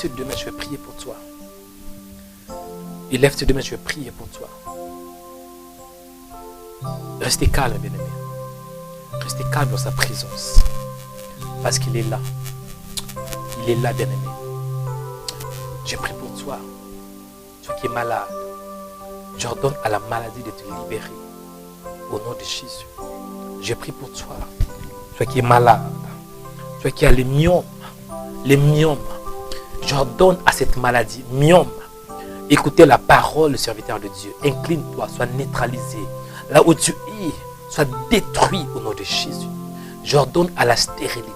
tes deux mains, je vais prier pour toi. Élève tes deux mains, je vais prier pour toi. Restez calme, bien-aimé. Restez calme dans sa présence. Parce qu'il est là. Il est là, bien-aimé. Je prie pour toi. Toi qui es malade. J'ordonne à la maladie de te libérer. Au nom de Jésus. Je prie pour toi. Toi qui es malade. Toi qui as les myomes. Les myomes. J'ordonne à cette maladie, myome. Écoutez la parole, le serviteur de Dieu. Incline-toi, sois neutralisé. Là où tu es, sois détruit au nom de Jésus. J'ordonne à la stérilité.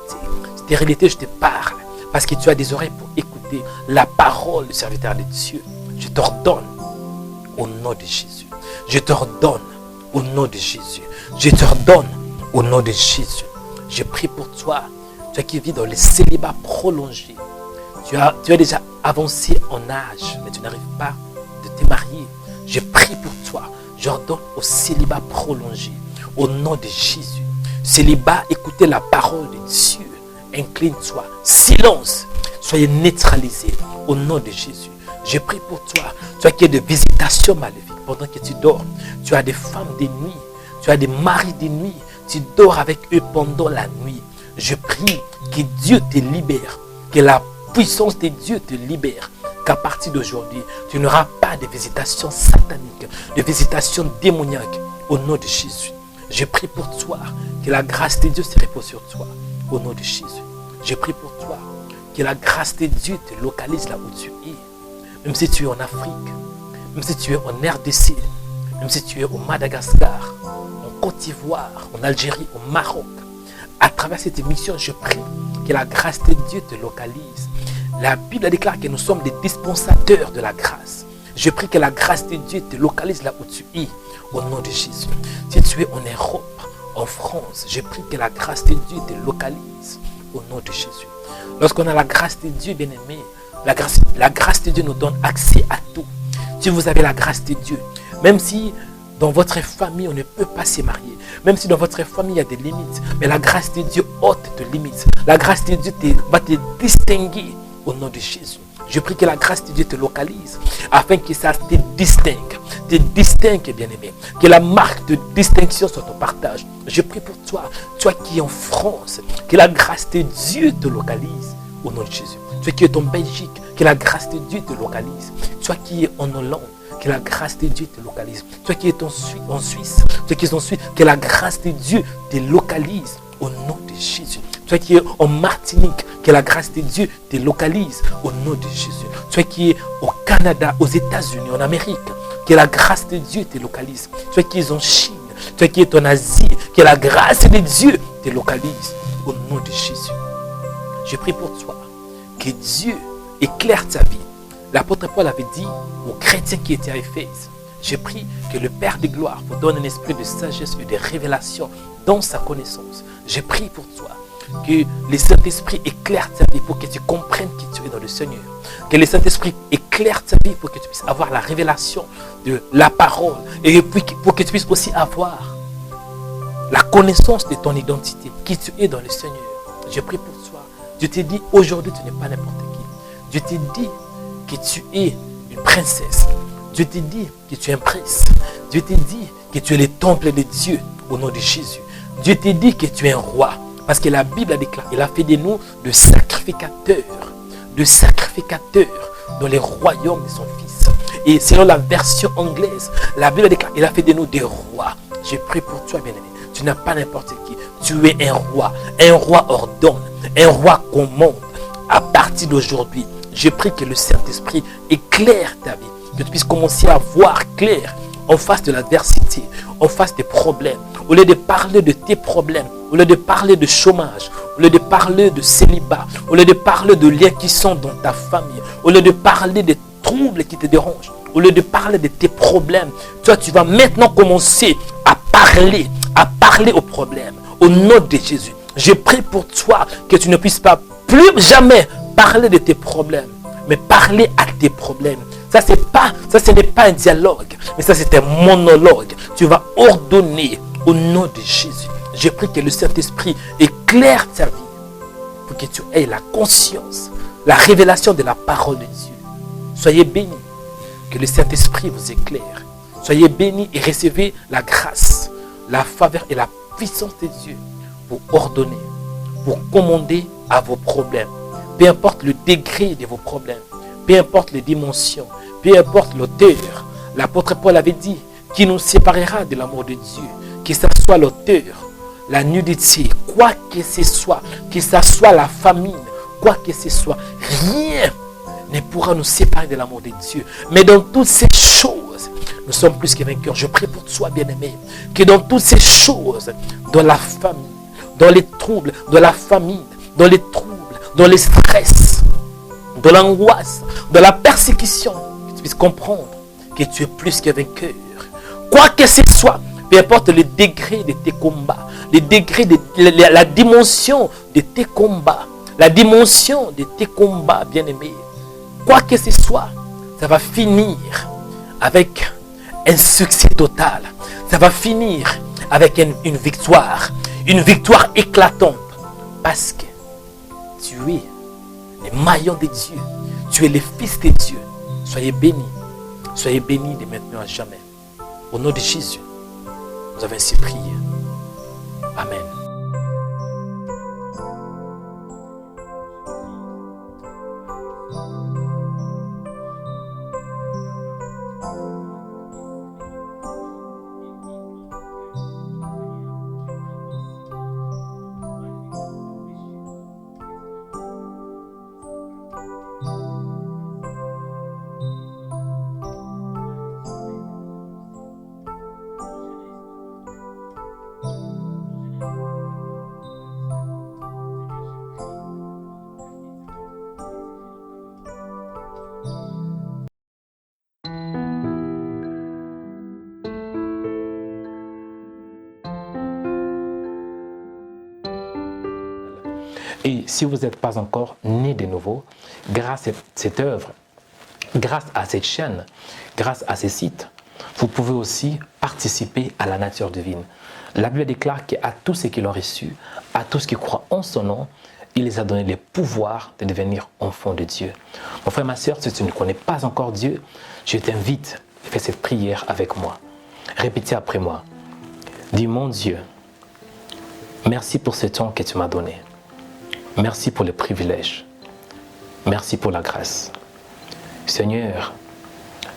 Stérilité, je te parle. Parce que tu as des oreilles pour écouter la parole du serviteur de Dieu. Je t'ordonne au nom de Jésus. Je t'ordonne au nom de Jésus. Je t'ordonne au nom de Jésus. Je prie pour toi. Toi qui vis dans le célibat prolongé. Tu as déjà avancé en âge, mais tu n'arrives pas de te marier. Je prie pour toi. J'ordonne au célibat prolongé. Au nom de Jésus. Célibat, écoutez la parole de Dieu. Incline-toi. Silence. Soyez neutralisés. Au nom de Jésus. Je prie pour toi. Toi qui es de visitation maléfique pendant que tu dors. Tu as des femmes de nuit. Tu as des maris de nuit. Tu dors avec eux pendant la nuit. Je prie que Dieu te libère. Que la puissance de Dieu te libère. Qu'à partir d'aujourd'hui, tu n'auras pas de visitation satanique, de visitation démoniaque. Au nom de Jésus. Je prie pour toi. Que la grâce de Dieu se repose sur toi. Au nom de Jésus. Je prie pour toi. Que la grâce de Dieu te localise là où tu es. Même si tu es en Afrique. Même si tu es en RDC. Même si tu es au Madagascar. En Côte d'Ivoire. En Algérie. Au Maroc. À travers cette émission, je prie que la grâce de Dieu te localise. La Bible déclare que nous sommes des dispensateurs de la grâce. Je prie que la grâce de Dieu te localise là où tu es. Au nom de Jésus. Si tu es en Europe, en France, je prie que la grâce de Dieu te localise. Au nom de Jésus. Lorsqu'on a la grâce de Dieu, bien-aimé, la grâce de Dieu nous donne accès à tout. Si vous avez la grâce de Dieu, même si dans votre famille, on ne peut pas se marier. Même si dans votre famille, il y a des limites. Mais la grâce de Dieu ôte de limites. La grâce de Dieu va te distinguer au nom de Jésus. Je prie que la grâce de Dieu te localise. Afin que ça te distingue. Te distingue, bien-aimé. Que la marque de distinction soit ton partage. Je prie pour toi. Toi qui es en France. Que la grâce de Dieu te localise. Au nom de Jésus. Toi qui es en Belgique. Que la grâce de Dieu te localise. Toi qui es en Hollande. Que la grâce de Dieu te localise. Toi qui es en Suisse, toi qui es en Suisse, que la grâce de Dieu te localise au nom de Jésus. Toi qui es en Martinique, que la grâce de Dieu te localise au nom de Jésus. Toi qui es au Canada, aux États-Unis, en Amérique, que la grâce de Dieu te localise. Toi qui es en Chine, toi qui es en Asie, que la grâce de Dieu te localise au nom de Jésus. Je prie pour toi, que Dieu éclaire ta vie. L'apôtre Paul avait dit aux chrétiens qui étaient à Éphèse, je prie que le Père de gloire vous donne un esprit de sagesse et de révélation dans sa connaissance. Je prie pour toi que le Saint-Esprit éclaire ta vie pour que tu comprennes qui tu es dans le Seigneur. Que le Saint-Esprit éclaire ta vie pour que tu puisses avoir la révélation de la parole et puis pour que tu puisses aussi avoir la connaissance de ton identité, qui tu es dans le Seigneur. Je prie pour toi. Dieu te dit aujourd'hui tu n'es pas n'importe qui. Dieu te dit que tu es une princesse. Dieu te dit que tu es un prince. Dieu te dit que tu es le temple de Dieu au nom de Jésus. Dieu te dit que tu es un roi. Parce que la Bible a déclaré, il a fait de nous de sacrificateurs dans les royaumes de son Fils. Et selon la version anglaise, la Bible déclare, il a fait de nous des rois. Je prie pour toi, bien-aimé. Tu n'as pas n'importe qui. Tu es un roi. Un roi ordonne. Un roi commande. À partir d'aujourd'hui, je prie que le Saint-Esprit éclaire ta vie. Que tu puisses commencer à voir clair en face de l'adversité, en face des problèmes. Au lieu de parler de tes problèmes, au lieu de parler de chômage, au lieu de parler de célibat, au lieu de parler de liens qui sont dans ta famille, au lieu de parler des troubles qui te dérangent, au lieu de parler de tes problèmes, toi tu vas maintenant commencer à parler aux problèmes. Au nom de Jésus, je prie pour toi que tu ne puisses pas plus jamais parler de tes problèmes, mais parler à tes problèmes. Ça, ce n'est pas un dialogue, mais ça, c'est un monologue. Tu vas ordonner au nom de Jésus. Je prie que le Saint-Esprit éclaire ta vie pour que tu aies la conscience la révélation de la parole de Dieu. Soyez bénis, que le Saint-Esprit vous éclaire. Soyez bénis et recevez la grâce, la faveur et la puissance de Dieu pour ordonner, pour commander à vos problèmes. Peu importe le degré de vos problèmes, peu importe les dimensions, peu importe l'auteur. L'apôtre Paul avait dit, qui nous séparera de l'amour de Dieu, que ce soit l'auteur, la nudité, quoi que ce soit la famine, quoi que ce soit, rien ne pourra nous séparer de l'amour de Dieu. Mais dans toutes ces choses, nous sommes plus que vainqueurs. Je prie pour toi, bien-aimé, que dans toutes ces choses, dans la famille, dans les troubles, dans la famine, dans les troubles, dans les stress, dans l'angoisse, dans la persécution, que tu puisses comprendre que tu es plus que vainqueur. Quoi que ce soit, peu importe le degré de tes combats, le degré de la dimension de tes combats, la dimension de tes combats, bien-aimés, quoi que ce soit, ça va finir avec un succès total. Ça va finir avec une victoire éclatante. Parce que tu es le maillon de Dieu. Tu es le fils de Dieu. Soyez bénis de maintenant à jamais. Au nom de Jésus, nous avons ainsi prié. Amen. Et si vous n'êtes pas encore né de nouveau, grâce à cette œuvre, grâce à cette chaîne, grâce à ces sites, vous pouvez aussi participer à la nature divine. La Bible déclare qu'à tous ceux qui l'ont reçu, à tous qui croient en son nom, il les a donné le pouvoir de devenir enfants de Dieu. Mon frère, ma soeur, si tu ne connais pas encore Dieu, je t'invite à faire cette prière avec moi. Répétez après moi. Dis, mon Dieu, merci pour ce temps que tu m'as donné. Merci pour le privilège. Merci pour la grâce. Seigneur,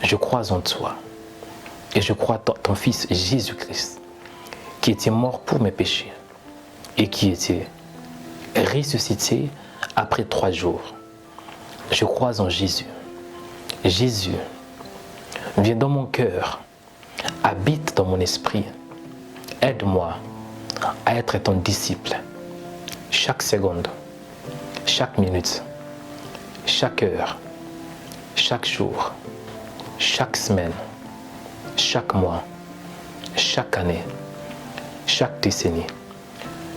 je crois en toi. Et je crois en ton Fils Jésus-Christ, qui était mort pour mes péchés et qui était ressuscité après 3 jours. Je crois en Jésus. Jésus, viens dans mon cœur, habite dans mon esprit. Aide-moi à être ton disciple. Chaque seconde, chaque minute, chaque heure, chaque jour, chaque semaine, chaque mois, chaque année, chaque décennie,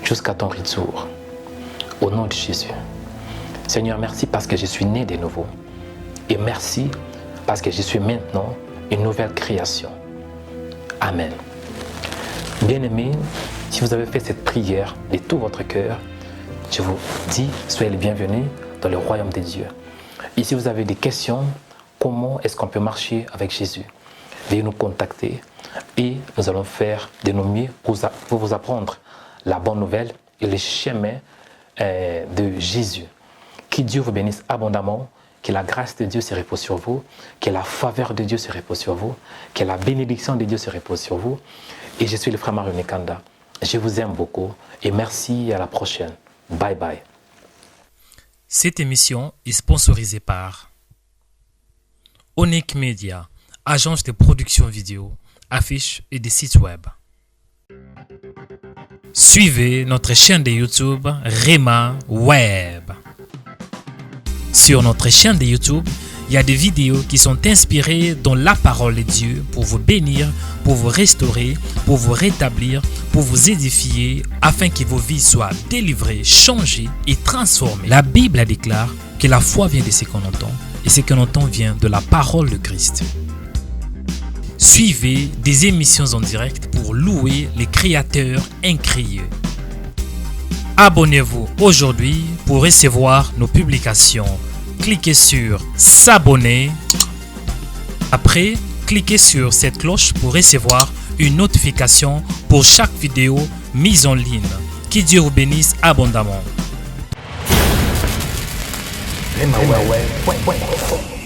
jusqu'à ton retour. Au nom de Jésus. Seigneur, merci parce que je suis né de nouveau. Et merci parce que je suis maintenant une nouvelle création. Amen. Bien-aimés, si vous avez fait cette prière de tout votre cœur, je vous dis, soyez les bienvenus dans le royaume de Dieu. Et si vous avez des questions, comment est-ce qu'on peut marcher avec Jésus? Veuillez nous contacter et nous allons faire de nos mieux pour vous apprendre la bonne nouvelle et le chemin de Jésus. Que Dieu vous bénisse abondamment, que la grâce de Dieu se repose sur vous, que la faveur de Dieu se repose sur vous, que la bénédiction de Dieu se repose sur vous. Et je suis le frère Mario Nekanda. Je vous aime beaucoup et merci, à la prochaine. Bye bye. Cette émission est sponsorisée par Onic Media, agence de production vidéo, affiches et des sites web. Suivez notre chaîne de YouTube Rema Web. Sur notre chaîne de YouTube, il y a des vidéos qui sont inspirées dans la parole de Dieu pour vous bénir, pour vous restaurer, pour vous rétablir, pour vous édifier, afin que vos vies soient délivrées, changées et transformées. La Bible déclare que la foi vient de ce qu'on entend, et ce qu'on entend vient de la parole de Christ. Suivez des émissions en direct pour louer les créateurs incréés. Abonnez-vous aujourd'hui pour recevoir nos publications cliquez sur s'abonner. Après, cliquez sur cette cloche pour recevoir une notification pour chaque vidéo mise en ligne. Que Dieu vous bénisse abondamment. Rema Web.